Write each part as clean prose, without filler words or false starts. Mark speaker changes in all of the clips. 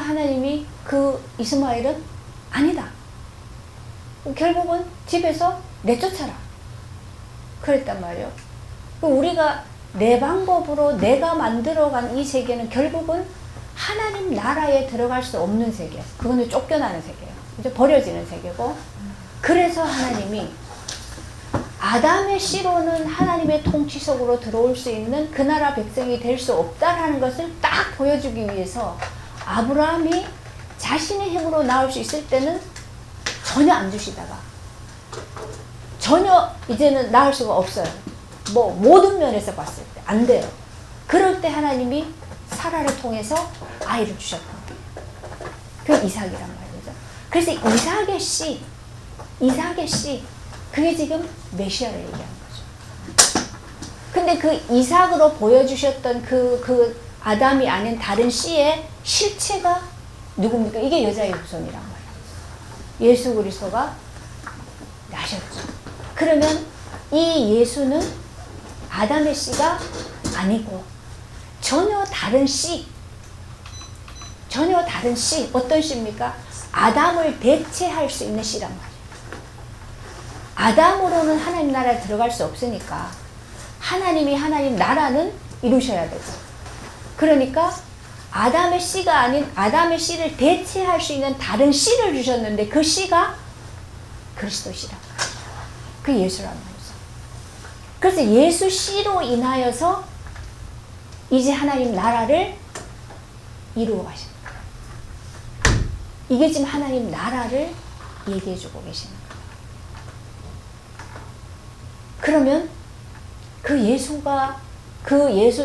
Speaker 1: 하나님이 그 이스마엘은 아니다. 결국은 집에서 내쫓아라. 그랬단 말이에요. 우리가 내 방법으로 내가 만들어간 이 세계는 결국은 하나님 나라에 들어갈 수 없는 세계. 그거는 쫓겨나는 세계예요. 이제 버려지는 세계고. 그래서 하나님이 아담의 씨로는 하나님의 통치 속으로 들어올 수 있는 그 나라 백성이 될 수 없다라는 것을 딱 보여주기 위해서 아브라함이 자신의 힘으로 나올 수 있을 때는 전혀 안 주시다가 전혀 이제는 나을 수가 없어요. 뭐 모든 면에서 봤을 때 안 돼요. 그럴 때 하나님이 사라를 통해서 아이를 주셨던 거예요. 그게 이삭이란 말이죠. 그래서 이삭의 씨 그게 지금 메시아를 얘기하는 거죠. 근데 그 이삭으로 보여주셨던 그 아담이 아닌 다른 씨의 실체가 누굽니까? 이게 여자의 후손이란 말이에요. 예수 그리스도가 나셨죠. 그러면 이 예수는 아담의 씨가 아니고 전혀 다른 씨, 어떤 씨입니까? 아담을 대체할 수 있는 씨란 말이에요. 아담으로는 하나님 나라에 들어갈 수 없으니까 하나님이 하나님 나라는 이루셔야 되죠. 그러니까 아담의 씨가 아닌 아담의 씨를 대체할 수 있는 다른 씨를 주셨는데 그 씨가 그리스도 씨란 말이에요. 그 예수란 말이죠. 그래서 예수 씨로 인하여서 이제 하나님 나라를 이루어 가시는 거예요. 이게 지금 하나님 나라를 얘기해 주고 계시는 거예요. 그러면 그 예수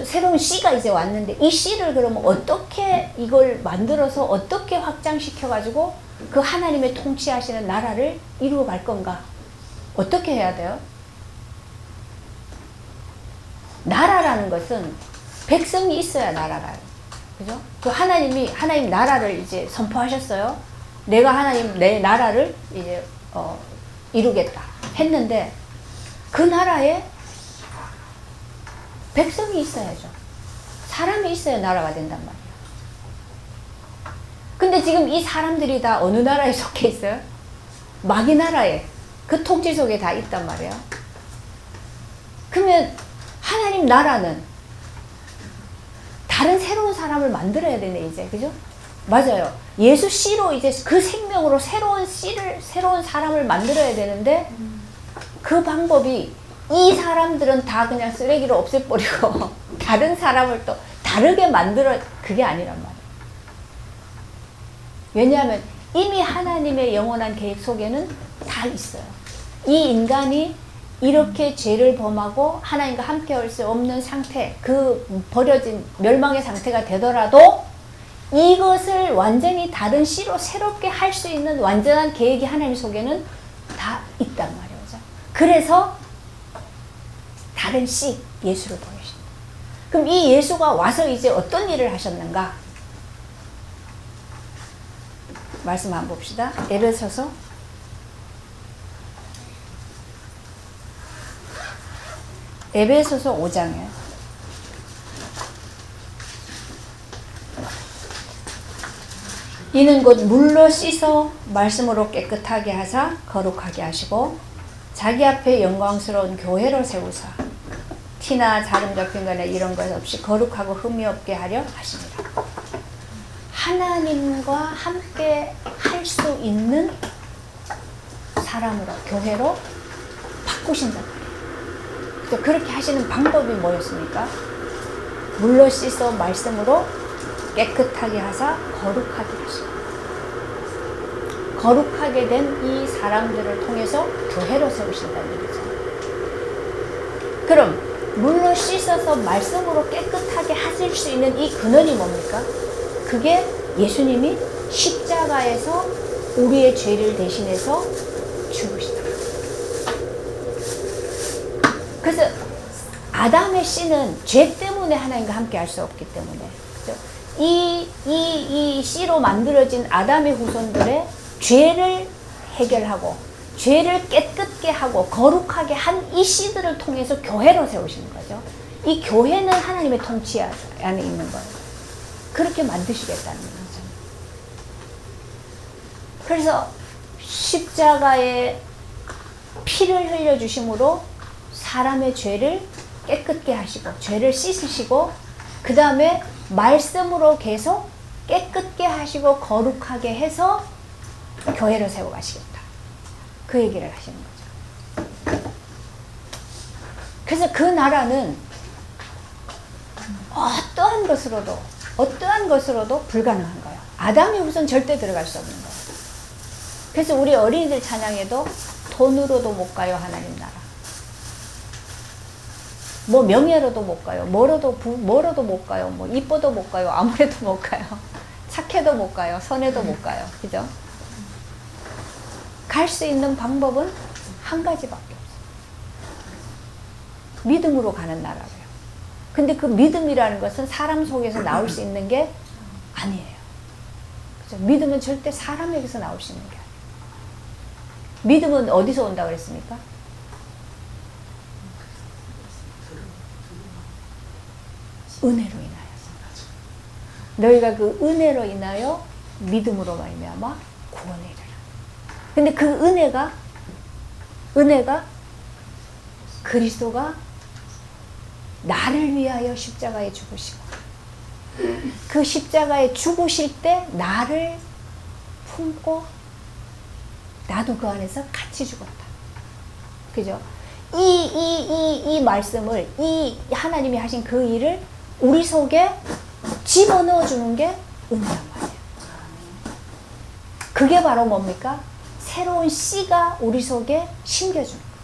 Speaker 1: 새로운 씨가 이제 왔는데 이 씨를 그러면 어떻게 이걸 만들어서 어떻게 확장시켜 가지고 그 하나님의 통치하시는 나라를 이루어 갈 건가? 어떻게 해야 돼요? 나라라는 것은 백성이 있어야 나라가요. 그죠? 그 하나님 나라를 이제 선포하셨어요. 내가 하나님 내 나라를 이제 이루겠다 했는데 그 나라에 백성이 있어야죠. 사람이 있어야 나라가 된단 말이에요. 근데 지금 이 사람들이 다 어느 나라에 속해 있어요? 마귀 나라에 그 통치 속에 다 있단 말이에요. 그러면 하나님 나라는 다른 새로운 사람을 만들어야 되네 이제. 그죠? 맞아요. 예수 씨로 이제 그 생명으로 새로운 사람을 만들어야 되는데 그 방법이 이 사람들은 다 그냥 쓰레기로 없애버리고 다른 사람을 또 다르게 만들어 그게 아니란 말이에요. 왜냐하면 이미 하나님의 영원한 계획 속에는 다 있어요. 이 인간이 이렇게 죄를 범하고 하나님과 함께 할 수 없는 상태, 그 버려진 멸망의 상태가 되더라도 이것을 완전히 다른 씨로 새롭게 할 수 있는 완전한 계획이 하나님 속에는 다 있단 말이에요. 그래서 다른 씨, 예수를 보여주신다. 그럼 이 예수가 와서 이제 어떤 일을 하셨는가? 말씀 한번 봅시다. 에베소서 5장에 이는 곧 물로 씻어 말씀으로 깨끗하게 하사 거룩하게 하시고 자기 앞에 영광스러운 교회로 세우사 티나 자름 잡힌 거나 이런 것 없이 거룩하고 흠이 없게 하려 하십니다. 하나님과 함께 할 수 있는 사람으로, 교회로 바꾸신단 말이에요. 그렇게 하시는 방법이 뭐였습니까? 물로 씻어 말씀으로 깨끗하게 하사 거룩하게 하시고, 거룩하게 된 이 사람들을 통해서 교회로 세우신다는 얘기죠. 그럼 물로 씻어서 말씀으로 깨끗하게 하실 수 있는 이 근원이 뭡니까? 그게 예수님이 십자가에서 우리의 죄를 대신해서 죽으시다. 그래서 아담의 씨는 죄 때문에 하나님과 함께 할 수 없기 때문에, 그렇죠? 이 씨로 만들어진 아담의 후손들의 죄를 해결하고 죄를 깨끗게 하고 거룩하게 한 이 씨들을 통해서 교회로 세우시는 거죠. 이 교회는 하나님의 통치 안에 있는 거예요. 그렇게 만드시겠다는 거죠. 그래서 십자가에 피를 흘려주심으로 사람의 죄를 깨끗게 하시고 죄를 씻으시고 그 다음에 말씀으로 계속 깨끗게 하시고 거룩하게 해서 교회를 세워가시겠다. 그 얘기를 하시는 거죠. 그래서 그 나라는 어떠한 것으로도 불가능한 거예요. 아담이 우선 절대 들어갈 수 없는 거예요. 그래서 우리 어린이들 찬양에도 돈으로도 못 가요, 하나님 나라. 뭐 명예로도 못 가요. 뭐로도 못 가요. 뭐 이뻐도 못 가요. 아무래도 못 가요. 착해도 못 가요. 선해도 못 가요. 그죠? 갈 수 있는 방법은 한 가지밖에 없어요. 믿음으로 가는 나라예요. 근데 그 믿음이라는 것은 사람 속에서 나올 수 있는 게 아니에요. 그죠? 믿음은 절대 사람에게서 나올 수 있는 게 아니에요. 믿음은 어디서 온다고 그랬습니까? 은혜로 인하여서. 너희가 그 은혜로 인하여 믿음으로 말미암아 구원에 이르라. 근데 그 은혜가 그리스도가 나를 위하여 십자가에 죽으시고 그 십자가에 죽으실 때 나를 품고 나도 그 안에서 같이 죽었다. 그죠? 이 말씀을, 이 하나님이 하신 그 일을 우리 속에 집어넣어 주는 게 은혜란 말이에요. 그게 바로 뭡니까? 새로운 씨가 우리 속에 심겨주는 거예요.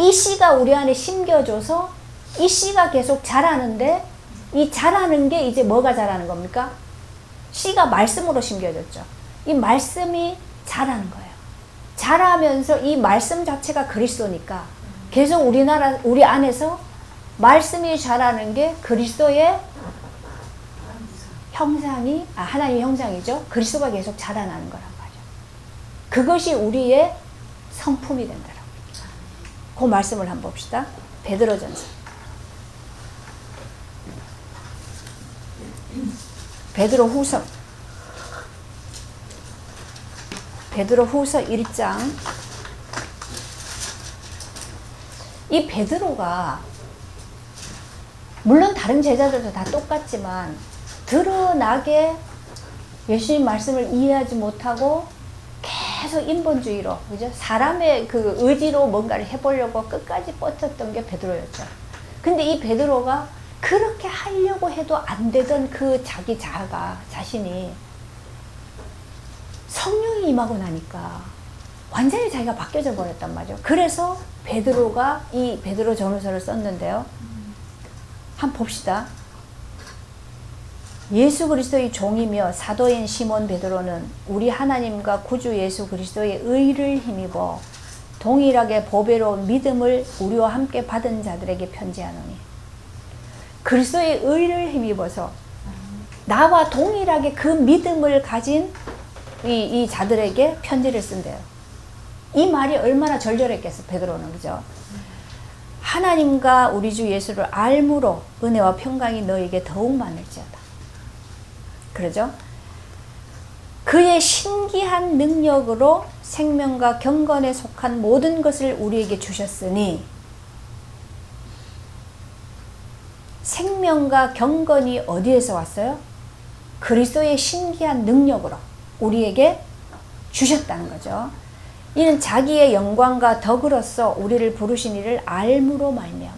Speaker 1: 이 씨가 우리 안에 심겨줘서 이 씨가 계속 자라는데 이 자라는 게 이제 뭐가 자라는 겁니까? 씨가 말씀으로 심겨졌죠. 이 말씀이 자라는 거예요. 자라면서 이 말씀 자체가 그리스도니까 계속 우리 안에서 말씀이 자라는 게 그리스도의 형상이, 하나님의 형상이죠. 그리스도가 계속 자라나는 거란 말이죠. 그것이 우리의 성품이 된다라고. 그 말씀을 한번 봅시다. 베드로전서. 베드로후서 1장. 이 베드로가 물론 다른 제자들도 다 똑같지만 드러나게 예수님 말씀을 이해하지 못하고 계속 인본주의로, 그죠? 사람의 그 의지로 뭔가를 해보려고 끝까지 뻗쳤던 게 베드로였죠. 근데 이 베드로가 그렇게 하려고 해도 안 되던 그 자기 자신이 성령이 임하고 나니까 완전히 자기가 바뀌어져 버렸단 말이죠. 그래서 베드로가 이 베드로 전후서를 썼는데요. 한번 봅시다. 예수 그리스도의 종이며 사도인 시몬 베드로는 우리 하나님과 구주 예수 그리스도의 의를 힘입어 동일하게 보배로운 믿음을 우리와 함께 받은 자들에게 편지하노니. 그리스도의 의를 힘입어서 나와 동일하게 그 믿음을 가진 이 자들에게 편지를 쓴대요. 이 말이 얼마나 절절했겠어, 베드로는. 그죠? 하나님과 우리 주 예수를 알므로 은혜와 평강이 너에게 더욱 많을지어다. 그러죠? 그의 신기한 능력으로 생명과 경건에 속한 모든 것을 우리에게 주셨으니, 생명과 경건이 어디에서 왔어요? 그리스도의 신기한 능력으로 우리에게 주셨다는 거죠. 이는 자기의 영광과 덕으로서 우리를 부르신 이를 알므로 말미암아.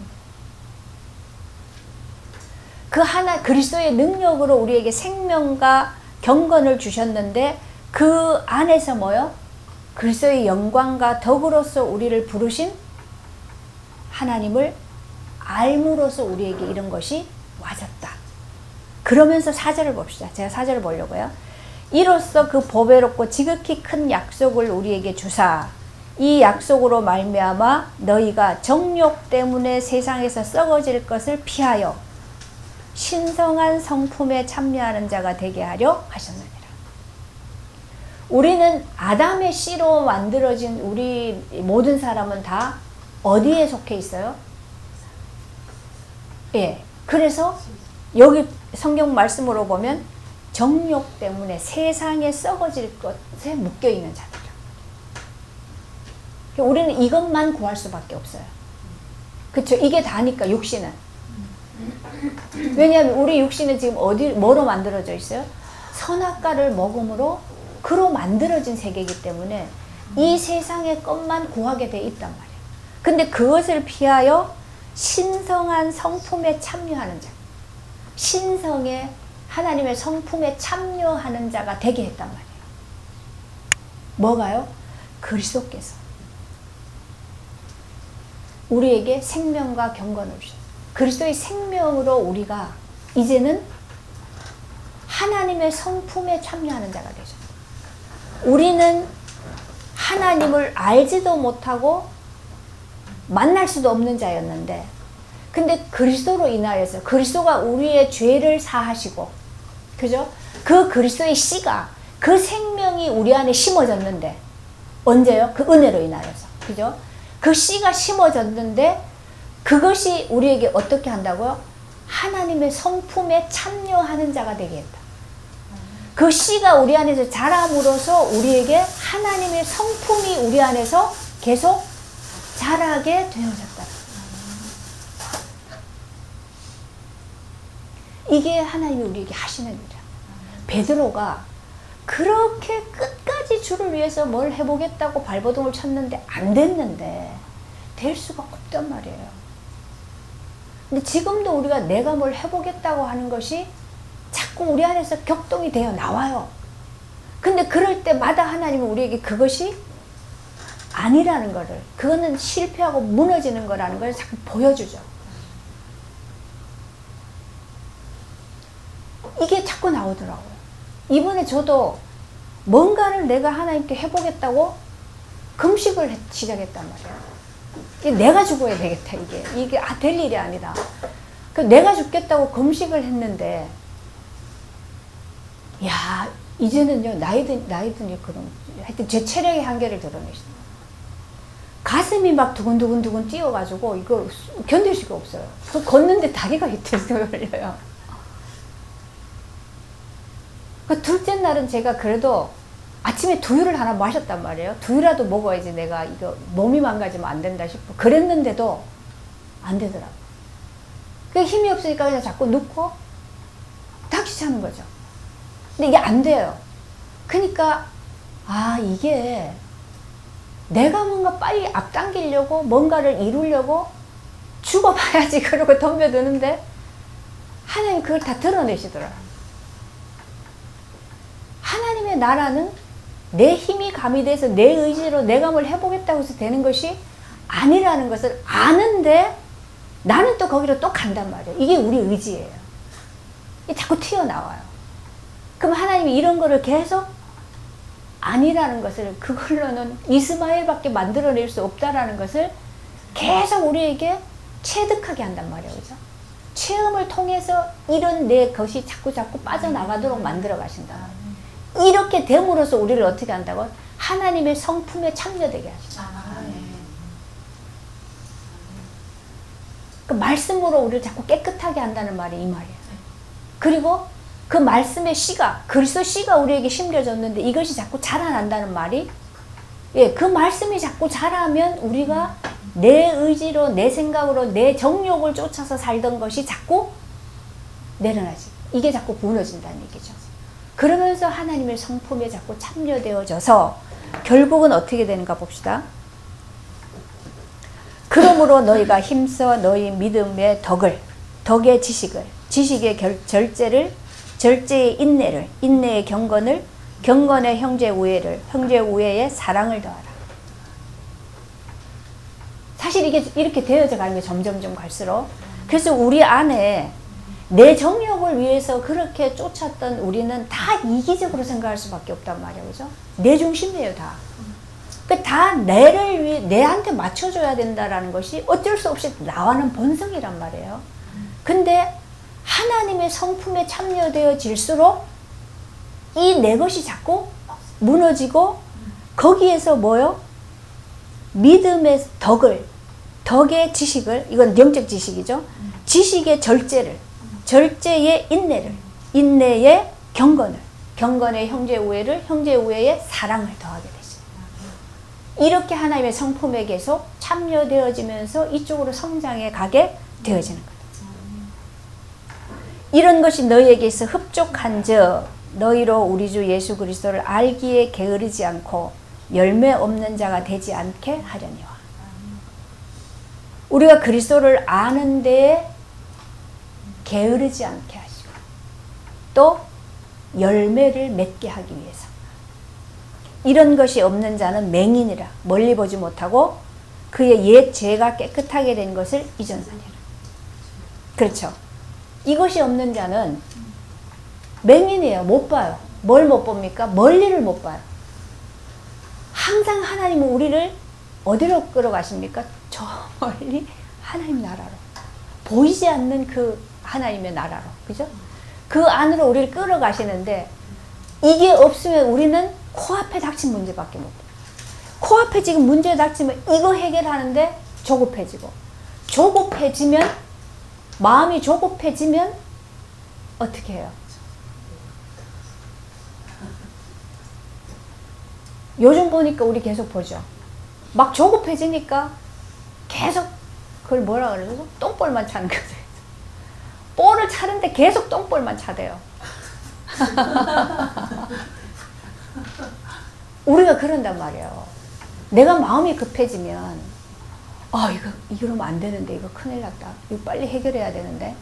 Speaker 1: 그리스도의 능력으로 우리에게 생명과 경건을 주셨는데 그 안에서 뭐요? 그리스도의 영광과 덕으로서 우리를 부르신 하나님을 알므로써 우리에게 이런 것이 와졌다. 그러면서 4절을 봅시다. 제가 4절을 보려고요. 이로써 그 보배롭고 지극히 큰 약속을 우리에게 주사 이 약속으로 말미암아 너희가 정욕 때문에 세상에서 썩어질 것을 피하여 신성한 성품에 참여하는 자가 되게 하려 하셨느니라. 우리는 아담의 씨로 만들어진 우리 모든 사람은 다 어디에 속해 있어요? 예. 그래서 여기 성경 말씀으로 보면 정욕 때문에 세상에 썩어질 것에 묶여있는 자들. 우리는 이것만 구할 수밖에 없어요. 그쵸? 이게 다니까, 육신은. 왜냐하면 우리 육신은 지금 뭐로 만들어져 있어요? 선악과를 먹음으로 그로 만들어진 세계이기 때문에 이 세상의 것만 구하게 돼 있단 말이에요. 근데 그것을 피하여 신성한 성품에 참여하는 자. 신성의 하나님의 성품에 참여하는 자가 되게 했단 말이에요. 뭐가요? 그리스도께서 우리에게 생명과 경건을 주셨어요. 그리스도의 생명으로 우리가 이제는 하나님의 성품에 참여하는 자가 되죠. 우리는 하나님을 알지도 못하고 만날 수도 없는 자였는데, 근데 그리스도로 인하여서 그리스도가 우리의 죄를 사하시고, 그죠? 그 그리스도의 씨가, 그 생명이 우리 안에 심어졌는데, 언제요? 그 은혜로 인하여서, 그죠? 그 씨가 심어졌는데 그것이 우리에게 어떻게 한다고요? 하나님의 성품에 참여하는 자가 되게 했다. 그 씨가 우리 안에서 자람으로써 우리에게 하나님의 성품이 우리 안에서 계속 자라게 되어졌다. 이게 하나님이 우리에게 하시는 일이야. 베드로가 그렇게 끝까지 주를 위해서 뭘 해보겠다고 발버둥을 쳤는데 안 됐는데 될 수가 없단 말이에요. 근데 지금도 우리가 내가 뭘 해보겠다고 하는 것이 자꾸 우리 안에서 격동이 되어 나와요. 근데 그럴 때마다 하나님은 우리에게 그것이 아니라는 거를, 그거는 실패하고 무너지는 거라는 걸 자꾸 보여주죠. 이게 자꾸 나오더라고요. 이번에 저도 뭔가를 내가 하나님께 해보겠다고 금식을 시작했단 말이에요. 이게 내가 죽어야 되겠다, 이게 될 일이 아니다. 내가 죽겠다고 금식을 했는데, 야, 이제는요, 나이 드니 그런, 하여튼 제 체력의 한계를 드러내시죠. 가슴이 막 두근두근 뛰어가지고 이거 견딜 수가 없어요. 걷는데 다리가 이틀 걸려요. 둘째 날은 제가 그래도 아침에 두유를 하나 마셨단 말이에요. 두유라도 먹어야지 내가 이거 몸이 망가지면 안 된다 싶어. 그랬는데도 안 되더라고요. 힘이 없으니까 그냥 자꾸 눕고 딱 귀찮은 거죠. 근데 이게 안 돼요. 그러니까 이게 내가 뭔가 빨리 앞당기려고 뭔가를 이루려고 죽어봐야지 그러고 덤벼드는데 하나님 그걸 다 드러내시더라고요. 하나님의 나라는 내 힘이 가미돼서 내 의지로 내가 뭘 해보겠다고 해서 되는 것이 아니라는 것을 아는데 나는 또 거기로 또 간단 말이에요. 이게 우리 의지예요. 이게 자꾸 튀어나와요. 그럼 하나님이 이런 거를 계속 아니라는 것을, 그걸로는 이스마엘밖에 만들어낼 수 없다라는 것을 계속 우리에게 체득하게 한단 말이에요. 그죠? 체험을 통해서 이런 내 것이 자꾸 빠져나가도록 만들어 가신다. 이렇게 됨으로써 우리를 어떻게 한다고? 하나님의 성품에 참여되게 하시죠. 그 말씀으로 우리를 자꾸 깨끗하게 한다는 말이 이 말이에요. 그리고 그 말씀의 씨가, 그리스도 씨가 우리에게 심겨졌는데 이것이 자꾸 자라난다는 말이, 그 말씀이 자꾸 자라면 우리가 내 의지로, 내 생각으로, 내 정욕을 쫓아서 살던 것이 자꾸 내려나지. 이게 자꾸 무너진다는 얘기죠. 그러면서 하나님의 성품에 자꾸 참여되어져서 결국은 어떻게 되는가 봅시다. 그러므로 너희가 힘써 너희 믿음의 덕의 지식을, 지식의 절제를, 절제의 인내를, 인내의 경건을, 경건의 형제 우애를, 형제 우애의 사랑을 더하라. 사실 이게 이렇게 되어져 가는 게 점점 갈수록, 그래서 우리 안에 내 정욕을 위해서 그렇게 쫓았던 우리는 다 이기적으로 생각할 수밖에 없단 말이에요. 그죠? 내 중심이에요, 다. 다 내를 위해, 내한테 맞춰줘야 된다라는 것이 어쩔 수 없이 나와는 본성이란 말이에요. 근데 하나님의 성품에 참여되어질수록 이 내 것이 자꾸 무너지고, 거기에서 뭐요? 믿음의 덕의 지식을, 이건 영적 지식이죠. 지식의 절제를, 절제의 인내를, 인내의 경건의 형제 우애를, 형제 우애에 사랑을 더하게 되죠. 이렇게 하나님의 성품에 계속 참여되어지면서 이쪽으로 성장해 가게 되어지는 거예요. 이런 것이 너희에게서 흡족한즉 너희로 우리 주 예수 그리스도를 알기에 게으르지 않고 열매 없는 자가 되지 않게 하려니와. 우리가 그리스도를 아는 데에 게으르지 않게 하시고 또 열매를 맺게 하기 위해서. 이런 것이 없는 자는 맹인이라 멀리 보지 못하고 그의 옛 죄가 깨끗하게 된 것을 잊었느니라. 그렇죠. 이것이 없는 자는 맹인이에요. 못 봐요. 뭘 못 봅니까? 멀리를 못 봐요. 항상 하나님은 우리를 어디로 끌어가십니까? 저 멀리 하나님 나라로. 보이지 않는 그 하나님의 나라로. 그죠? 그 안으로 우리를 끌어가시는데 이게 없으면 우리는 코앞에 닥친 문제밖에 못 봐요. 코앞에 지금 문제 닥치면 이거 해결하는데 조급해지고, 조급해지면, 마음이 조급해지면 어떻게 해요? 요즘 보니까 우리 계속 보죠. 막 조급해지니까 계속 그걸 뭐라 그러죠? 똥볼만 차는 거죠. 볼을 차는데 계속 똥볼만 차대요. 우리가 그런단 말이에요. 내가 마음이 급해지면 이러면 안 되는데, 이거 큰일 났다. 이거 빨리 해결해야 되는데.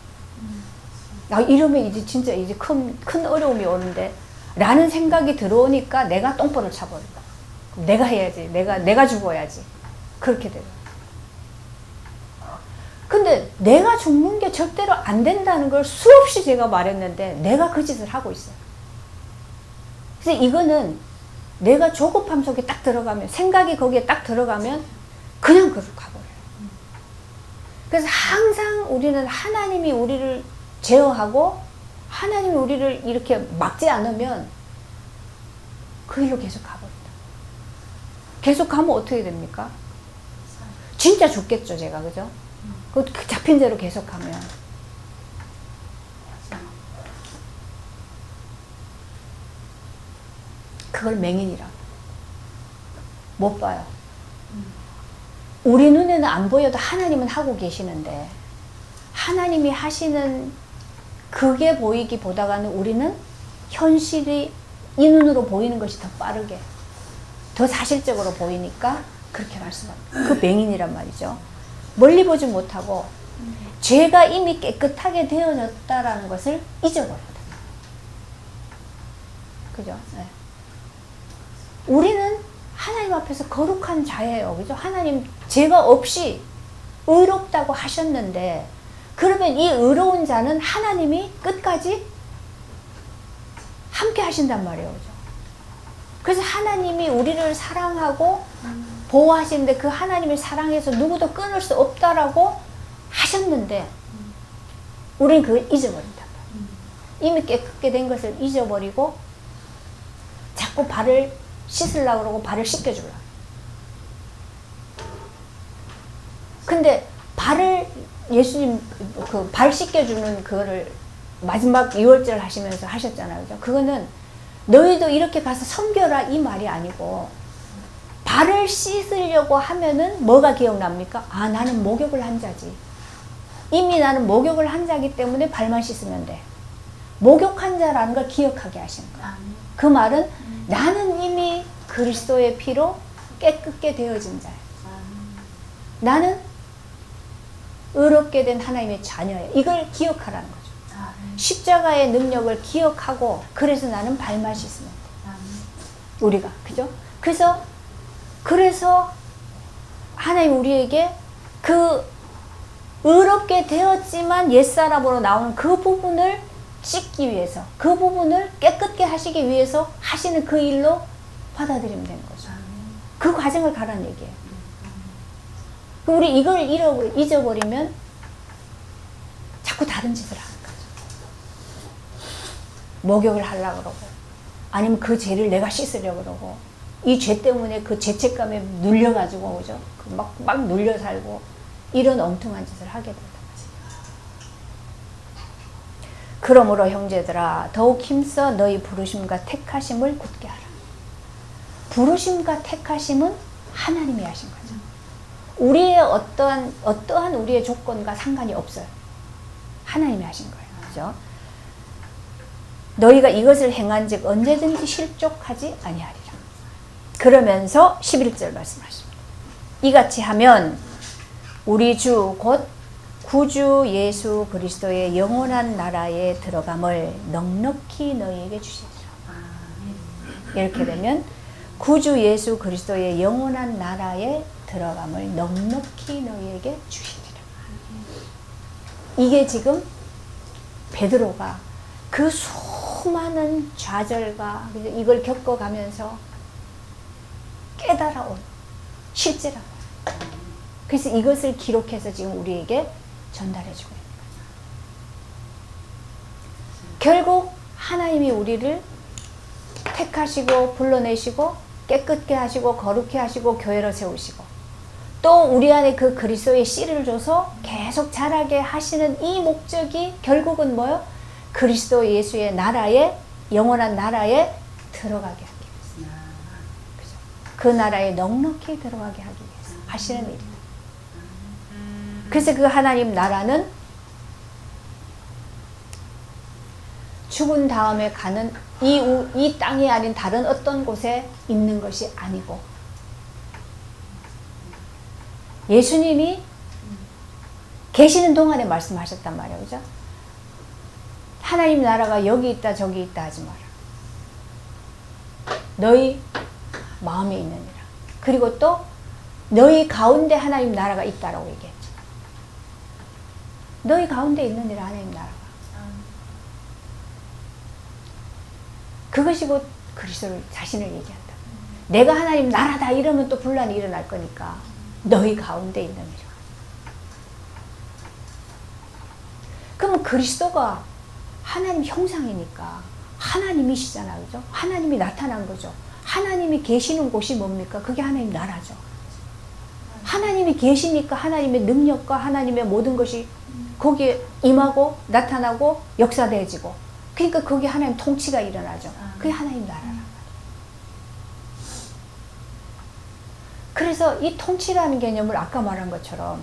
Speaker 1: 이러면 이제 진짜 이제 큰 어려움이 오는데 라는 생각이 들어오니까 내가 똥볼을 차버린다. 내가 해야지. 내가 죽어야지. 그렇게 돼요. 근데 내가 죽는 게 절대로 안 된다는 걸 수없이 제가 말했는데 내가 그 짓을 하고 있어요. 그래서 이거는 내가 조급함 속에 딱 들어가면, 생각이 거기에 딱 들어가면 그냥 그렇게 가버려요. 그래서 항상 우리는 하나님이 우리를 제어하고 하나님이 우리를 이렇게 막지 않으면 그 일로 계속 가버린다. 계속 가면 어떻게 됩니까? 진짜 죽겠죠, 제가. 그죠? 그 잡힌 대로 계속 가면. 그걸 맹인이라고. 못 봐요. 우리 눈에는 안 보여도 하나님은 하고 계시는데, 하나님이 하시는 그게 보이기보다는 우리는 현실이 이 눈으로 보이는 것이 더 빠르게, 더 사실적으로 보이니까 그렇게 말씀합니다. 그 맹인이란 말이죠. 멀리 보지 못하고 죄가 이미 깨끗하게 되어졌다라는 것을 잊어버려요. 그죠? 네. 우리는 하나님 앞에서 거룩한 자예요. 그죠? 하나님 죄가 없이 의롭다고 하셨는데, 그러면 이 의로운 자는 하나님이 끝까지 함께 하신단 말이에요. 그죠? 그래서 하나님이 우리를 사랑하고 보호하시는데 그 하나님의 사랑에서 누구도 끊을 수 없다라고 하셨는데 우리는 그걸 잊어버린단 말이에요. 이미 깨끗게 된 것을 잊어버리고 자꾸 발을 씻으려고 그러고 발을 씻겨주려고. 근데 발을 예수님 그 발 씻겨주는 그거를 마지막 6월절 하시면서 하셨잖아요. 그죠? 그거는 너희도 이렇게 가서 섬겨라 이 말이 아니고, 발을 씻으려고 하면은 뭐가 기억납니까? 나는 목욕을 한 자지. 이미 나는 목욕을 한 자기 때문에 발만 씻으면 돼. 목욕한 자라는 걸 기억하게 하시는 거야. 그 말은 나는 이미 그리스도의 피로 깨끗게 되어진 자야. 나는 의롭게 된 하나님의 자녀야. 이걸 기억하라는 거죠. 십자가의 능력을 기억하고, 그래서 나는 발만 씻으면 돼. 우리가. 그죠? 그래서 하나님 우리에게 그 의롭게 되었지만 옛사람으로 나오는 그 부분을 씻기 위해서, 그 부분을 깨끗게 하시기 위해서 하시는 그 일로 받아들이면 되는 거죠. 그 과정을 가라는 얘기예요. 우리 이걸 잊어버리면 자꾸 다른 짓을 하는 거죠. 목욕을 하려고 그러고, 아니면 그 죄를 내가 씻으려고 그러고, 이 죄 때문에 그 죄책감에 눌려가지고, 그죠? 막 눌려 살고, 이런 엉뚱한 짓을 하게 된다. 그러므로 형제들아 더욱 힘써 너희 부르심과 택하심을 굳게 하라. 부르심과 택하심은 하나님이 하신 거죠. 우리의 어떠한 우리의 조건과 상관이 없어요. 하나님이 하신 거예요. 그죠? 너희가 이것을 행한즉 언제든지 실족하지 아니하리라. 그러면서 11절 말씀하십니다. 이같이 하면 우리 주 곧 구주 예수 그리스도의 영원한 나라에 들어감을 넉넉히 너희에게 주시리라. 이렇게 되면 구주 예수 그리스도의 영원한 나라에 들어감을 넉넉히 너희에게 주시리라. 이게 지금 베드로가 그 수많은 좌절과 이걸 겪어가면서 깨달아온 실제라고. 그래서 이것을 기록해서 지금 우리에게 전달해주고 있는 거죠. 결국 하나님이 우리를 택하시고 불러내시고 깨끗게 하시고 거룩해 하시고 교회로 세우시고 또 우리 안에 그 그리스도의 씨를 줘서 계속 자라게 하시는 이 목적이 결국은 뭐요? 그리스도 예수의 나라에 영원한 나라에 들어가게 하기 위해서. 그죠? 그 나라에 넉넉히 들어가게 하기 위해서 하시는 일이다. 그래서 그 하나님 나라는 죽은 다음에 가는 이 땅이 아닌 다른 어떤 곳에 있는 것이 아니고 예수님이 계시는 동안에 말씀하셨단 말이에요. 그죠? 하나님 나라가 여기 있다 저기 있다 하지 마라. 너희 마음에 있느니라. 그리고 또 너희 가운데 하나님 나라가 있다라고 얘기했죠. 너희 가운데 있느니라 하나님 나라가. 그것이 곧 그리스도를 자신을 얘기한다. 내가 하나님 나라다 이러면 또 분란이 일어날 거니까 너희 가운데 있느니라. 그러면 그리스도가 하나님 형상이니까 하나님이시잖아요. 그죠? 하나님이 나타난 거죠. 하나님이 계시는 곳이 뭡니까? 그게 하나님 나라죠. 하나님이 계시니까 하나님의 능력과 하나님의 모든 것이 거기에 임하고 나타나고 역사되어지고 그러니까 거기에 하나님 통치가 일어나죠. 그게 하나님 나라란 말이에요. 그래서 이 통치라는 개념을 아까 말한 것처럼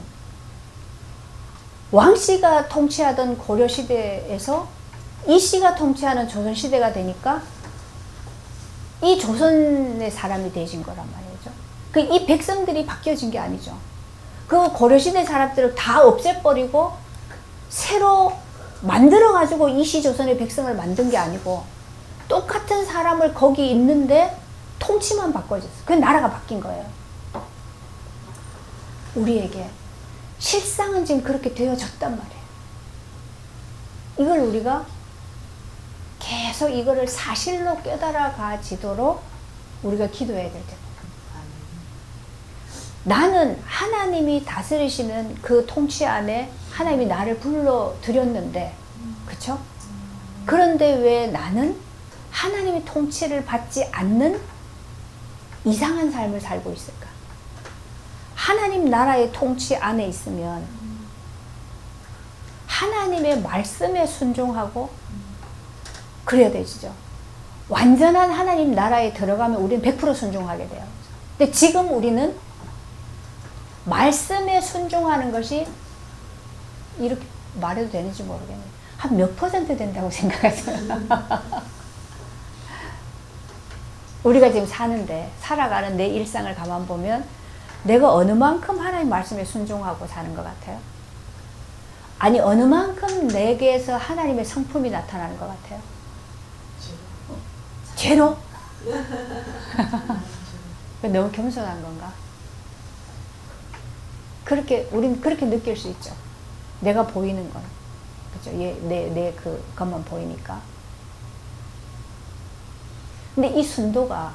Speaker 1: 왕씨가 통치하던 고려시대에서 이씨가 통치하는 조선시대가 되니까 이 조선의 사람이 되신 거란 말이죠. 이 백성들이 바뀌어진 게 아니죠. 그 고려시대 사람들을 다 없애버리고 새로 만들어가지고 이시조선의 백성을 만든 게 아니고 똑같은 사람을 거기 있는데 통치만 바꿔졌어요. 그 나라가 바뀐 거예요. 우리에게 실상은 지금 그렇게 되어졌단 말이에요. 이걸 우리가 계속 이거를 사실로 깨달아 가지도록 우리가 기도해야 될 텐데. 나는 하나님이 다스리시는 그 통치 안에 하나님이 나를 불러들였는데, 그쵸? 그런데 왜 나는 하나님의 통치를 받지 않는 이상한 삶을 살고 있을까? 하나님 나라의 통치 안에 있으면 하나님의 말씀에 순종하고 그래야 되죠. 완전한 하나님 나라에 들어가면 우리는 100% 순종하게 돼요. 근데 지금 우리는 말씀에 순종하는 것이 이렇게 말해도 되는지 모르겠네요. 한 몇 퍼센트 된다고 생각하세요? 우리가 지금 살아가는 내 일상을 가만 보면 내가 어느 만큼 하나님 말씀에 순종하고 사는 것 같아요? 아니 어느 만큼 내게서 하나님의 성품이 나타나는 것 같아요? 죄로? 너무 겸손한 건가? 우린 그렇게 느낄 수 있죠. 내가 보이는 건. 그죠? 내 그것만 보이니까. 근데 이 순도가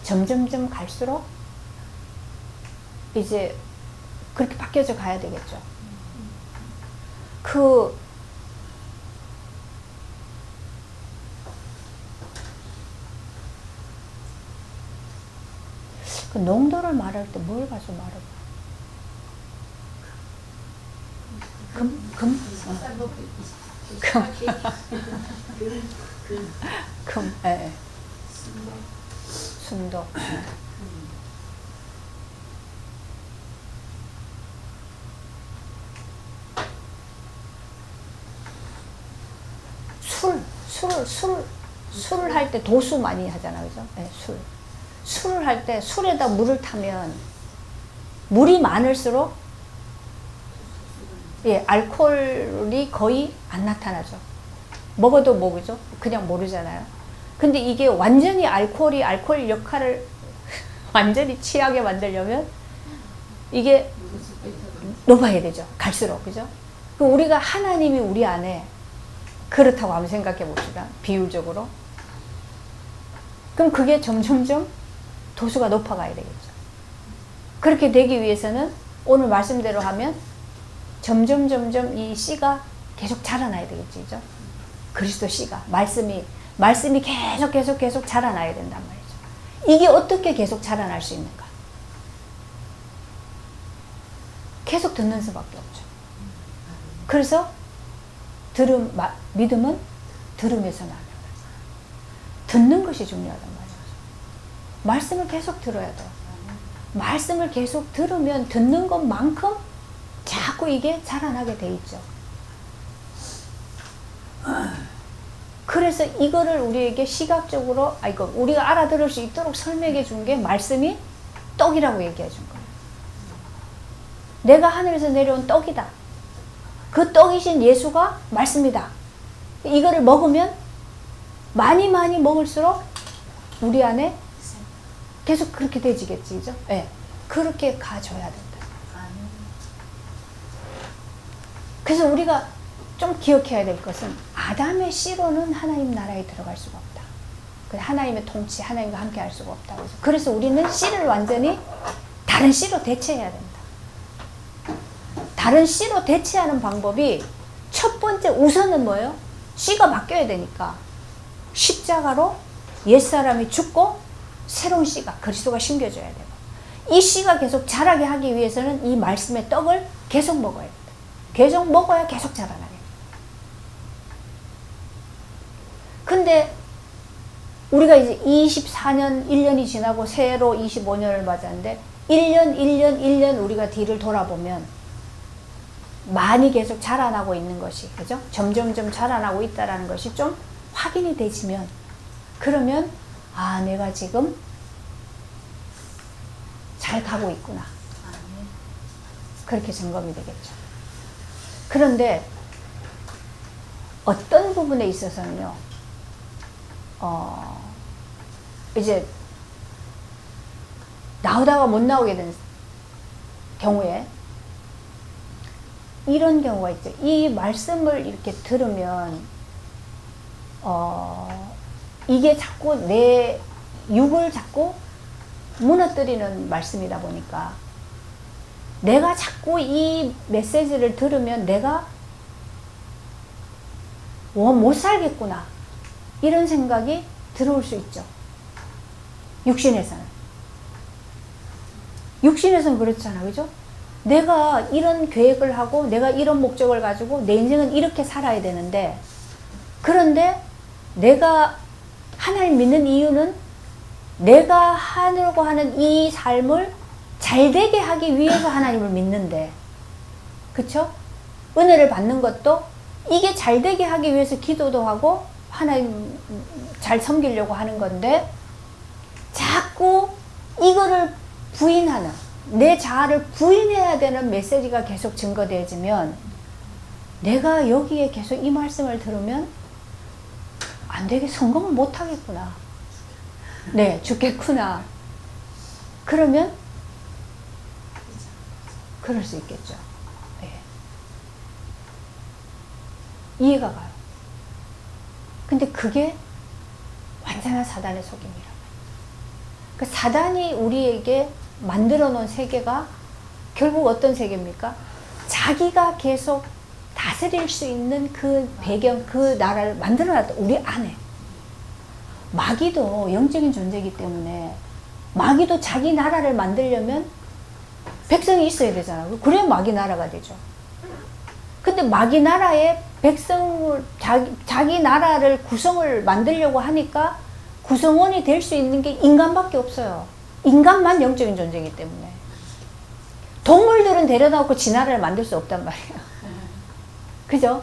Speaker 1: 점점점 갈수록 이제 그렇게 바뀌어져 가야 되겠죠. 그 농도를 말할 때 뭘 가지고 말해봐? 금? 금, 예. 순도. 술을 할 때 도수 많이 하잖아, 그죠? 네, 술을 할 때 술에다 물을 타면 물이 많을수록 예, 알코올이 거의 안 나타나죠. 먹어도 모르죠? 그냥 모르잖아요. 근데 이게 완전히 알코올 역할을 완전히 취하게 만들려면 이게 높아야 되죠. 갈수록, 그죠? 그럼 우리가 하나님이 우리 안에 그렇다고 한번 생각해 봅시다. 비율적으로. 그럼 그게 점점점 도수가 높아가야 되겠죠. 그렇게 되기 위해서는 오늘 말씀대로 하면 점점 이 씨가 계속 자라나야 되겠죠. 그죠? 그리스도 씨가 말씀이 계속 자라나야 된단 말이죠. 이게 어떻게 계속 자라날 수 있는가? 계속 듣는 수밖에 없죠. 그래서 믿음은 들음에서 나는 거예요. 듣는 것이 중요하단 말이죠. 말씀을 계속 들어야 돼요. 말씀을 계속 들으면 듣는 것만큼 자꾸 이게 자라나게 돼 있죠. 그래서 이거를 우리에게 시각적으로 우리가 알아들을 수 있도록 설명해 준 게 말씀이 떡이라고 얘기해 준 거예요. 내가 하늘에서 내려온 떡이다. 그 떡이신 예수가 말씀이다. 이거를 먹으면 많이 먹을수록 우리 안에 계속 그렇게 되지겠지, 그죠? 네. 그렇게 가줘야 된다. 그래서 우리가 좀 기억해야 될 것은 아담의 씨로는 하나님 나라에 들어갈 수가 없다. 하나님의 통치, 하나님과 함께 할 수가 없다. 그래서 우리는 씨를 완전히 다른 씨로 대체해야 된다. 다른 씨로 대체하는 방법이 첫 번째 우선은 뭐예요? 씨가 바뀌어야 되니까 십자가로 옛사람이 죽고 새로운 씨가 그리스도가 심겨져야 되고 이 씨가 계속 자라게 하기 위해서는 이 말씀의 떡을 계속 먹어야 된다. 계속 먹어야 계속 자라나게 된다. 근데 우리가 이제 24년 1년이 지나고 새로 25년을 맞았는데 1년 우리가 뒤를 돌아보면 많이 계속 자라나고 있는 것이, 그죠? 점점점 자라나고 있다라는 것이 좀 확인이 되지면, 그러면, 아, 내가 지금 잘 가고 있구나. 그렇게 점검이 되겠죠. 그런데, 어떤 부분에 있어서는요, 이제, 나오다가 못 나오게 된 경우에, 이런 경우가 있죠. 이 말씀을 이렇게 들으면 이게 자꾸 내 육을 자꾸 무너뜨리는 말씀이다 보니까 내가 자꾸 이 메시지를 들으면 내가 못 살겠구나 이런 생각이 들어올 수 있죠. 육신에서는 그렇잖아, 그죠? 내가 이런 계획을 하고 내가 이런 목적을 가지고 내 인생은 이렇게 살아야 되는데, 그런데 내가 하나님 믿는 이유는 내가 하려고 하는 이 삶을 잘되게 하기 위해서 하나님을 믿는데, 그쵸? 은혜를 받는 것도 이게 잘되게 하기 위해서 기도도 하고 하나님 잘 섬기려고 하는 건데, 자꾸 이거를 부인하는, 내 자아를 부인해야 되는 메시지가 계속 증거되어지면 내가 여기에 계속 이 말씀을 들으면 안 되게 성공을 못 하겠구나. 네, 죽겠구나. 그러면 그럴 수 있겠죠. 네. 이해가 가요. 근데 그게 완전한 사단의 속임이라. 그 사단이 우리에게 만들어 놓은 세계가 결국 어떤 세계입니까? 자기가 계속 다스릴 수 있는 그 배경, 그 나라를 만들어 놨다. 우리 안에. 마귀도 영적인 존재이기 때문에 마귀도 자기 나라를 만들려면 백성이 있어야 되잖아요. 그래야 마귀 나라가 되죠. 근데 마귀 나라에 백성을 자기 나라를 구성을 만들려고 하니까 구성원이 될 수 있는 게 인간밖에 없어요. 인간만 영적인 존재이기 때문에. 동물들은 데려다 놓고 지 나라를 만들 수 없단 말이에요. 그죠?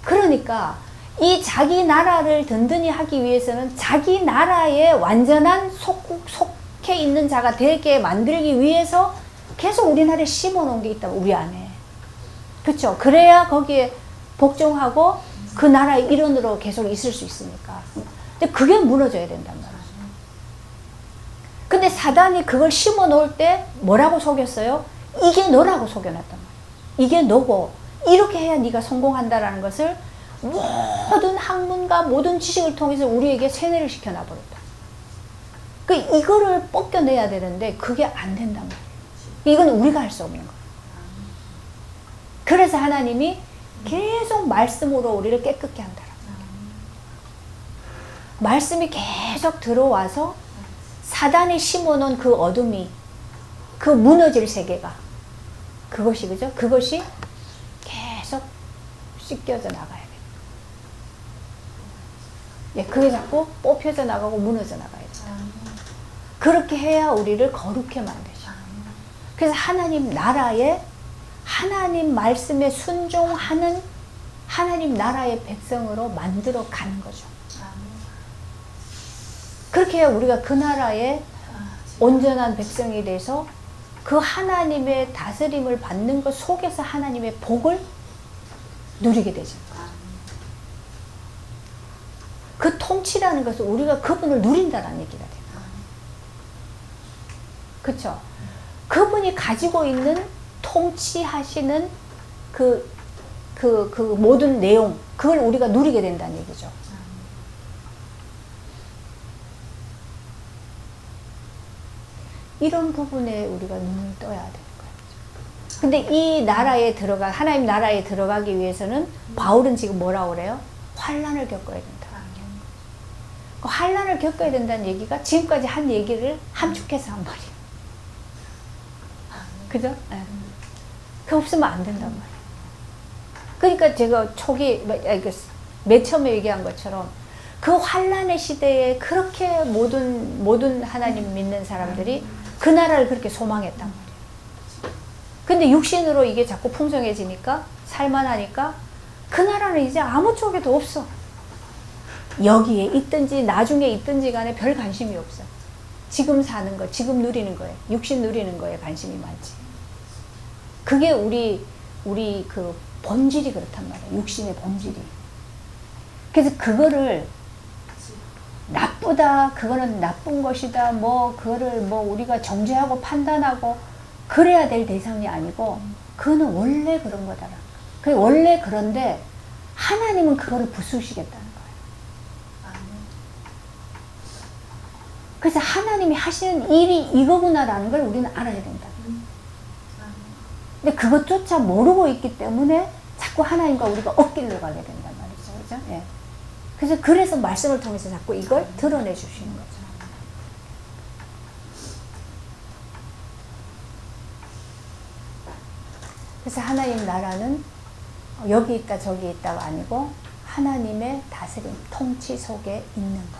Speaker 1: 그러니까 이 자기 나라를 든든히 하기 위해서는 자기 나라에 완전한 속해 있는 자가 되게 만들기 위해서 계속 우리나라에 심어 놓은 게 있다, 우리 안에. 그쵸? 그래야 거기에 복종하고 그 나라의 일원으로 계속 있을 수 있으니까. 근데 그게 무너져야 된단 말이에요. 근데 사단이 그걸 심어 놓을 때 뭐라고 속였어요? 이게 너라고 속여놨단 말이에요. 이게 너고 이렇게 해야 네가 성공한다라는 것을 모든 학문과 모든 지식을 통해서 우리에게 세뇌를 시켜놔버렸다. 그 이거를 벗겨내야 되는데 그게 안 된단 말이에요. 이건 우리가 할 수 없는 거예요. 그래서 하나님이 계속 말씀으로 우리를 깨끗게 한다. 말씀이 계속 들어와서 사단이 심어놓은 그 어둠이, 그 무너질 세계가, 그것이, 그죠? 그것이 계속 씻겨져 나가야 돼. 예, 그게 자꾸 뽑혀져 나가고 무너져 나가야 돼. 그렇게 해야 우리를 거룩해 만드죠. 그래서 하나님 나라에, 하나님 말씀에 순종하는 하나님 나라의 백성으로 만들어 가는 거죠. 그렇게 해야 우리가 그 나라의 온전한 백성이 돼서 그 하나님의 다스림을 받는 것 속에서 하나님의 복을 누리게 되죠. 그 통치라는 것은 우리가 그분을 누린다는 얘기가 돼요. 그렇죠? 그분이 가지고 있는 통치하시는 그 모든 내용, 그걸 우리가 누리게 된다는 얘기죠. 이런 부분에 우리가 눈을 떠야 되는 거예요. 근데 이 나라에 하나님 나라에 들어가기 위해서는 바울은 지금 뭐라고 그래요? 환난을 겪어야 된다. 그 환난을 겪어야 된다는 얘기가 지금까지 한 얘기를 함축해서 한 말이에요. 그죠? 네. 그 없으면 안 된단 말이에요. 그러니까 제가 맨 처음에 얘기한 것처럼 그 환난의 시대에 그렇게 모든 하나님 믿는 사람들이 그 나라를 그렇게 소망했단 말이에요. 근데 육신으로 이게 자꾸 풍성해지니까, 살만하니까 그 나라는 이제 아무 쪽에도 없어. 여기에 있든지 나중에 있든지 간에 별 관심이 없어. 지금 사는 거, 지금 누리는 거에, 육신 누리는 거에 관심이 많지. 그게 우리 그 본질이 그렇단 말이에요. 육신의 본질이. 그래서 그거를 나쁘다, 그거는 나쁜 것이다, 그거를 우리가 정죄하고 판단하고 그래야 될 대상이 아니고, 그거는 원래 그런 거다. 그게 원래 그런데 하나님은 그거를 부수시겠다는 거예요. 그래서 하나님이 하시는 일이 이거구나라는 걸 우리는 알아야 된다. 근데 그것조차 모르고 있기 때문에 자꾸 하나님과 우리가 엇길로 가게 된단 말이죠. 그죠? 예. 그래서 말씀을 통해서 자꾸 이걸 드러내 주시는 거죠. 그래서 하나님 나라는 여기 있다 저기 있다가 아니고 하나님의 다스림, 통치 속에 있는 것.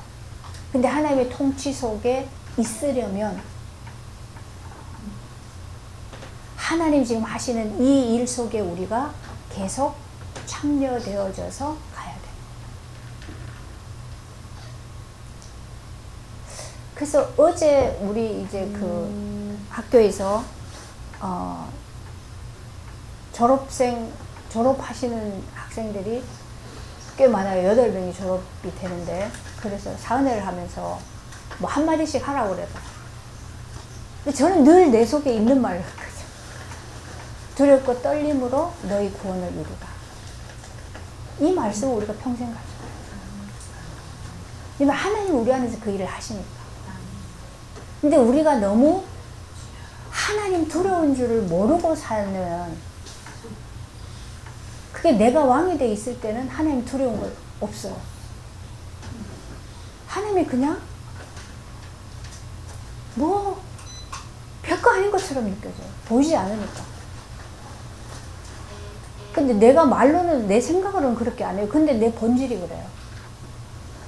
Speaker 1: 근데 하나님의 통치 속에 있으려면 하나님 지금 하시는 이 일 속에 우리가 계속 참여되어져서 가야 돼. 그래서 어제 우리 이제 그 학교에서 졸업하시는 학생들이 꽤 많아요. 8명이 졸업이 되는데, 그래서 사은회를 하면서 한마디씩 하라고 그래요. 근데 저는 늘 내 속에 있는 말을 하거든요. 두렵고 떨림으로 너희 구원을 이루라. 이 말씀을 우리가 평생 가져요. 왜냐면 하나님 우리 안에서 그 일을 하시니까. 근데 우리가 너무 하나님 두려운 줄을 모르고 살면, 그게 내가 왕이 돼 있을 때는 하나님 두려운 거 없어요. 하나님이 그냥 별거 아닌 것처럼 느껴져요. 보이지 않으니까. 근데 내가 말로는 내 생각으로는 그렇게 안 해요. 근데 내 본질이 그래요.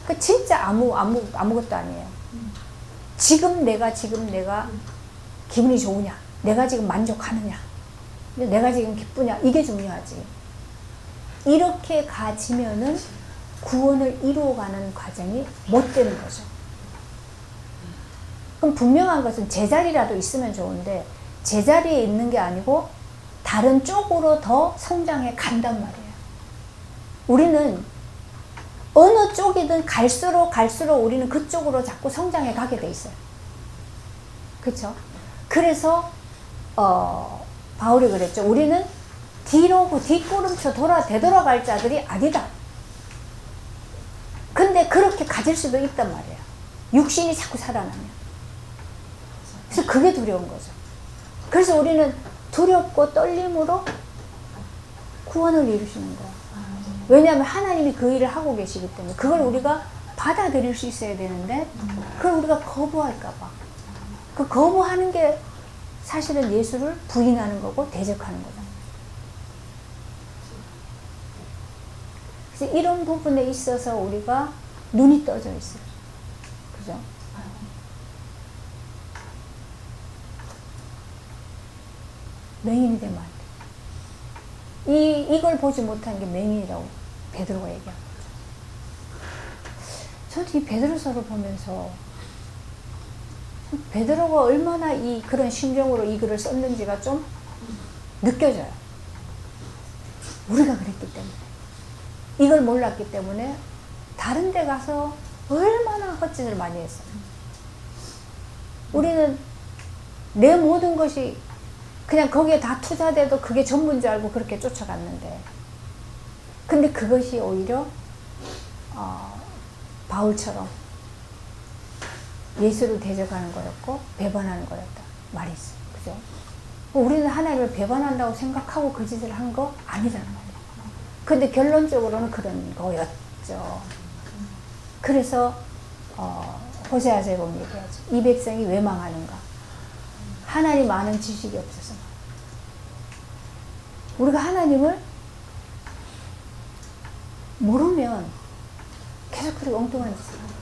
Speaker 1: 그 진짜 아무것도 아니에요. 지금 내가 기분이 좋으냐, 내가 지금 만족하느냐, 내가 지금 기쁘냐, 이게 중요하지. 이렇게 가지면은 구원을 이루어가는 과정이 못 되는 거죠. 그럼 분명한 것은 제자리라도 있으면 좋은데 제자리에 있는 게 아니고 다른 쪽으로 더 성장해 간단 말이에요. 우리는 어느 쪽이든 갈수록 우리는 그쪽으로 자꾸 성장해 가게 돼 있어요. 그렇죠? 그래서 바울이 그랬죠. 우리는 뒤로 뒷걸음쳐 되돌아갈 자들이 아니다. 근데 그렇게 가질 수도 있단 말이에요. 육신이 자꾸 살아나면. 그래서 그게 두려운 거죠. 그래서 우리는 두렵고 떨림으로 구원을 이루시는 거예요. 왜냐하면 하나님이 그 일을 하고 계시기 때문에 그걸 우리가 받아들일 수 있어야 되는데 그걸 우리가 거부할까 봐. 그 거부하는 게 사실은 예수를 부인하는 거고 대적하는 거죠. 그래서 이런 부분에 있어서 우리가 눈이 떠져 있어요. 그죠? 맹인이 되면 안 돼. 이걸 보지 못한 게 맹인이라고 베드로가 얘기한 거죠. 저는 이 베드로서를 보면서 베드로가 얼마나 그런 심정으로 이 글을 썼는지가 좀 느껴져요. 우리가 그랬기 때문에. 이걸 몰랐기 때문에 다른 데 가서 얼마나 헛짓을 많이 했어요. 우리는 내 모든 것이 그냥 거기에 다 투자돼도 그게 전부인 줄 알고 그렇게 쫓아갔는데 근데 그것이 오히려 바울처럼 예수를 대적하는 거였고 배반하는 거였다 말이 있어요. 그죠? 우리는 하나님을 배반한다고 생각하고 그 짓을 한 거 아니잖아요. 근데 결론적으로는 그런 거였죠. 그래서 호세아서에 보면 얘기하죠. 이 백성이 왜 망하는가? 하나님 아는 지식이 없어서. 우리가 하나님을 모르면 계속 그렇게 엉뚱한 짓을 합니다.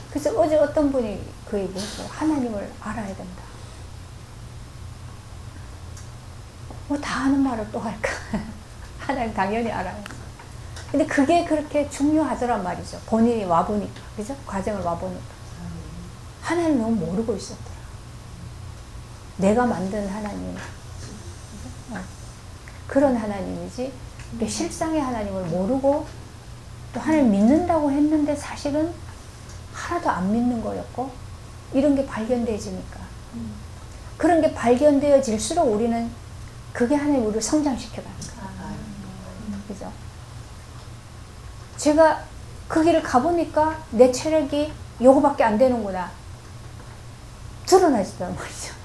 Speaker 1: 그래서 어제 어떤 분이 그 얘기했어요. 하나님을 알아야 된다. 뭐 다 아는 말을 또 할까? 하나님 당연히 알아요. 근데 그게 그렇게 중요하더란 말이죠. 본인이 와보니까. 그죠? 과정을 와보니까. 하나님 너무 모르고 있었더라. 내가 만든 하나님. 그런 하나님이지. 실상의 하나님을 모르고 또 하나님 믿는다고 했는데 사실은 하나도 안 믿는 거였고 이런 게 발견되지니까. 그런 게 발견되어질수록 우리는 그게 하나님 우리를 성장시켜가는 거예요. 그죠? 제가 그 길을 가보니까 내 체력이 요거밖에 안 되는구나. 드러나지단 말이죠.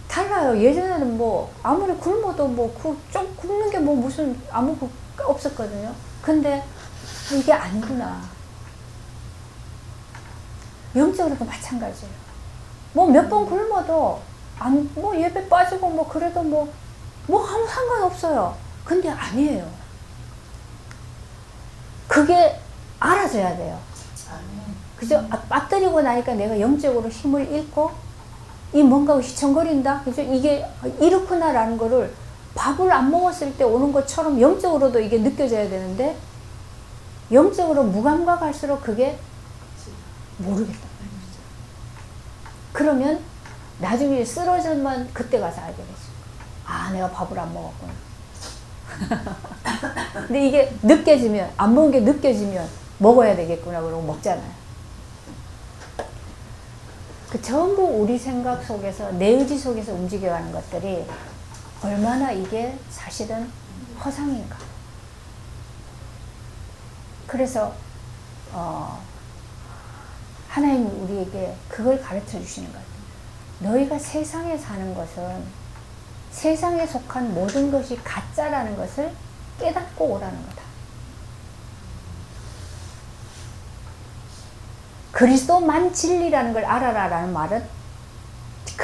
Speaker 1: 달라요. 예전에는 뭐 아무리 굶어도 뭐 좀 굶는 게 뭐 무슨 아무 없었거든요. 근데 이게 아니구나. 영적으로도 마찬가지예요. 뭐 몇 번 굶어도 뭐 예배 빠지고 뭐 그래도 뭐 아무 상관없어요. 근데 아니에요. 그게 알아져야 돼요. 그죠? 빠뜨리고 나니까 내가 영적으로 힘을 잃고 이 뭔가 휘청거린다. 그죠? 이게 이렇구나라는 거를 밥을 안 먹었을 때 오는 것처럼 영적으로도 이게 느껴져야 되는데 영적으로 무감각할수록 그게 모르겠다. 그러면 나중에 쓰러지면 그때 가서 알게 되죠. 아, 내가 밥을 안 먹었구나. 근데 이게 느껴지면, 안 먹은 게 느껴지면 먹어야 되겠구나 그러고 먹잖아요. 그 전부 우리 생각 속에서, 내 의지 속에서 움직여가는 것들이 얼마나 이게 사실은 허상인가. 그래서 하나님이 우리에게 그걸 가르쳐 주시는 거예요. 너희가 세상에 사는 것은 세상에 속한 모든 것이 가짜라는 것을 깨닫고 오라는 거다. 그리스도만 진리라는 걸 알아라라는 말은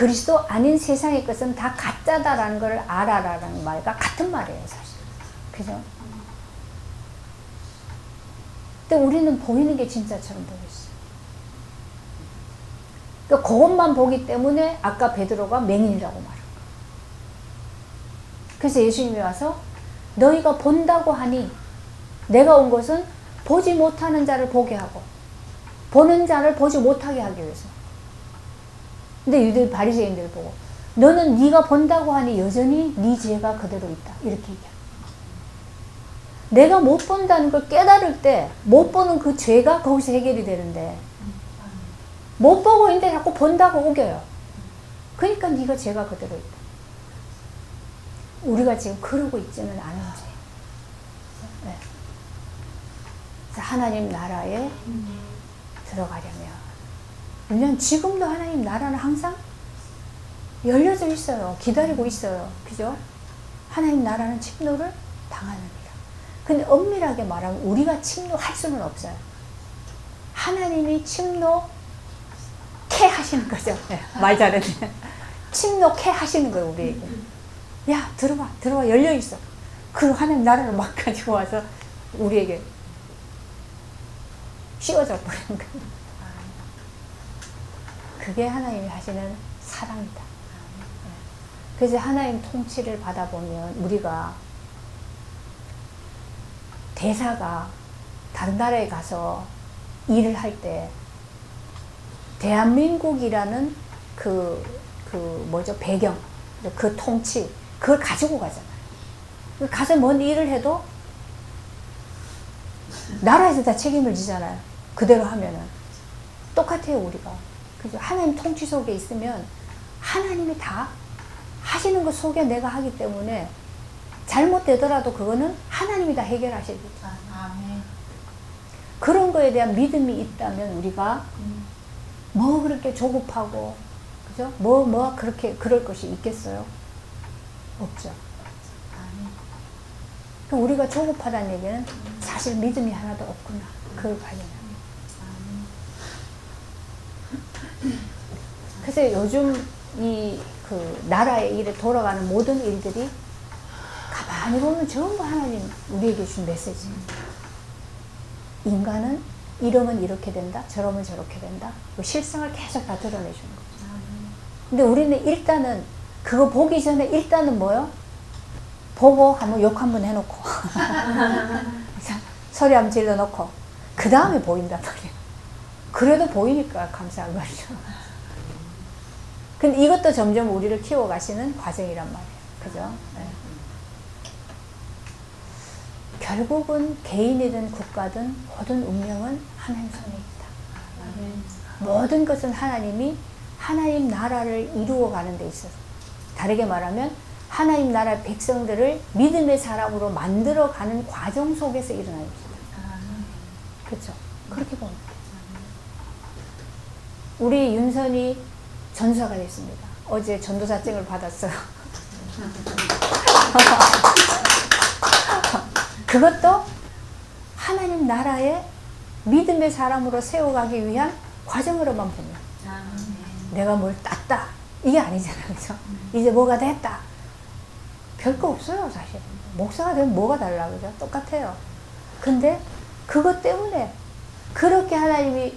Speaker 1: 그리스도 아닌 세상의 것은 다 가짜다라는 걸 알아라라는 말과 같은 말이에요, 사실. 그죠? 근데 우리는 보이는 게 진짜처럼 보였어요. 그러니까 그것만 보기 때문에 아까 베드로가 맹인이라고 말한 거예요. 그래서 예수님이 와서 너희가 본다고 하니 내가 온 것은 보지 못하는 자를 보게 하고 보는 자를 보지 못하게 하기 위해서. 근데 유대 바리새인들 보고 너는 네가 본다고 하니 여전히 네 죄가 그대로 있다. 이렇게 얘기해요. 내가 못 본다는 걸 깨달을 때 못 보는 그 죄가 거기서 해결이 되는데 못 보고 있는데 자꾸 본다고 우겨요. 그러니까 네가 죄가 그대로 있다. 우리가 지금 그러고 있지는 않은 죄. 네. 하나님 나라에 들어가려면 왜냐면 지금도 하나님 나라는 항상 열려져 있어요. 기다리고 있어요. 그죠? 하나님 나라는 침노를 당하느니라. 근데 엄밀하게 말하면 우리가 침노할 수는 없어요. 하나님이 침노케 하시는 거죠. 네, 말 잘했네. 침노케 하시는 거예요, 우리에게. 야, 들어와, 열려있어. 그리고 하나님 나라를 막 가지고 와서 우리에게 씌워져 버리는 거예요. 그게 하나님이 하시는 사랑이다. 그래서 하나님 통치를 받아보면 우리가 대사가 다른 나라에 가서 일을 할 때 대한민국이라는 배경, 그 통치, 그걸 가지고 가잖아요. 가서 뭔 일을 해도 나라에서 다 책임을 지잖아요. 그대로 하면은. 똑같아요, 우리가. 그죠? 하나님 통치 속에 있으면 하나님이 다 하시는 것 속에 내가 하기 때문에 잘못되더라도 그거는 하나님이 다 해결하시겠죠. 아멘. 그런 거에 대한 믿음이 있다면 우리가 뭐 그렇게 조급하고, 그죠? 그럴 것이 있겠어요? 없죠. 그럼 우리가 조급하다는 얘기는 사실 믿음이 하나도 없구나. 그걸 발견합니다. 그래서 요즘 나라의 일에 돌아가는 모든 일들이 가만히 보면 전부 하나님 우리에게 준 메시지입니다. 인간은 이러면 이렇게 된다, 저러면 저렇게 된다. 그 실상을 계속 다 드러내주는 거죠. 근데 우리는 일단은 그거 보기 전에 일단은 뭐요? 보고 한번 욕 한번 해놓고 소리 한번 질러놓고 그 다음에 보인단 말이에요. 그래도 보이니까 감사한 거죠. 근데 이것도 점점 우리를 키워가시는 과정이란 말이에요. 그죠? 네. 결국은 개인이든 국가든 모든 운명은 하나님 손에 있다. 모든 것은 하나님이 하나님 나라를 이루어가는 데 있어서, 다르게 말하면 하나님 나라의 백성들을 믿음의 사람으로 만들어가는 과정 속에서 일어나는 것이다. 그렇죠? 그렇게 봅니다. 우리 윤선이 전도사가 됐습니다. 어제 전도사증을 받았어요. 그것도 하나님 나라의 믿음의 사람으로 세워가기 위한 과정으로만 보면 내가 뭘 땄다 이게 아니잖아요. 그렇죠? 이제 뭐가 됐다 별거 없어요. 사실 목사가 되면 뭐가 달라, 그죠? 똑같아요. 근데 그것 때문에 그렇게 하나님이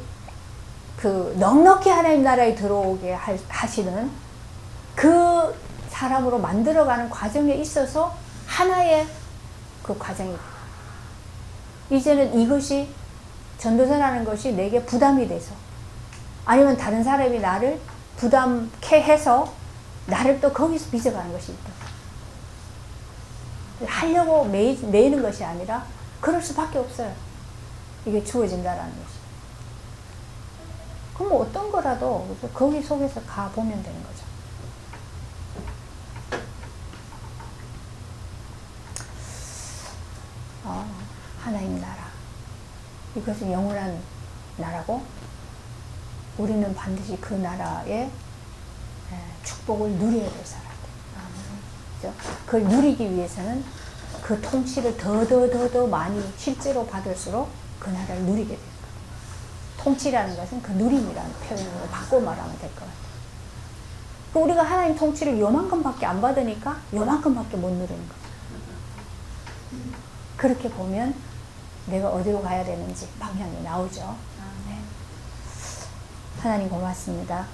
Speaker 1: 넉넉히 하나님 나라에 들어오게 하시는 그 사람으로 만들어가는 과정에 있어서 하나의 그 과정이, 이제는 이것이 전도사라는 것이 내게 부담이 돼서, 아니면 다른 사람이 나를 부담케 해서 나를 또 거기서 빚어가는 것이 있다. 하려고 매이는 것이 아니라 그럴 수밖에 없어요. 이게 주어진다라는 것이. 그럼 어떤 거라도 거기 속에서 가보면 되는 거죠. 하나님 나라, 이것은 영원한 나라고 우리는 반드시 그 나라의 축복을 누려야 될 사람들. 그걸 누리기 위해서는 그 통치를 더 많이 실제로 받을수록 그 나라를 누리게 돼요. 통치라는 것은 그 누림이라는 표현으로 바꿔 말하면 될 것 같아요. 그 우리가 하나님 통치를 요만큼밖에 안 받으니까 요만큼밖에 못 누리는 거예요. 그렇게 보면 내가 어디로 가야 되는지 방향이 나오죠. 네. 하나님 고맙습니다.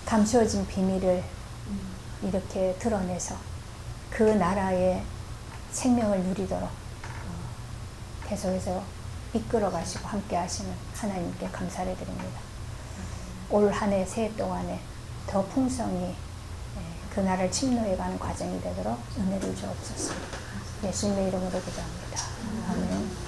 Speaker 1: 감추어진 비밀을 이렇게 드러내서 그 나라의 생명을 누리도록 계속해서 이끌어 가시고 함께 하시는 하나님께 감사를 드립니다. 올 한 해 새해 동안에 더 풍성히 그 나라를 침노해 가는 과정이 되도록 은혜를 주옵소서. 예수님의 이름으로 기도합니다. 아멘.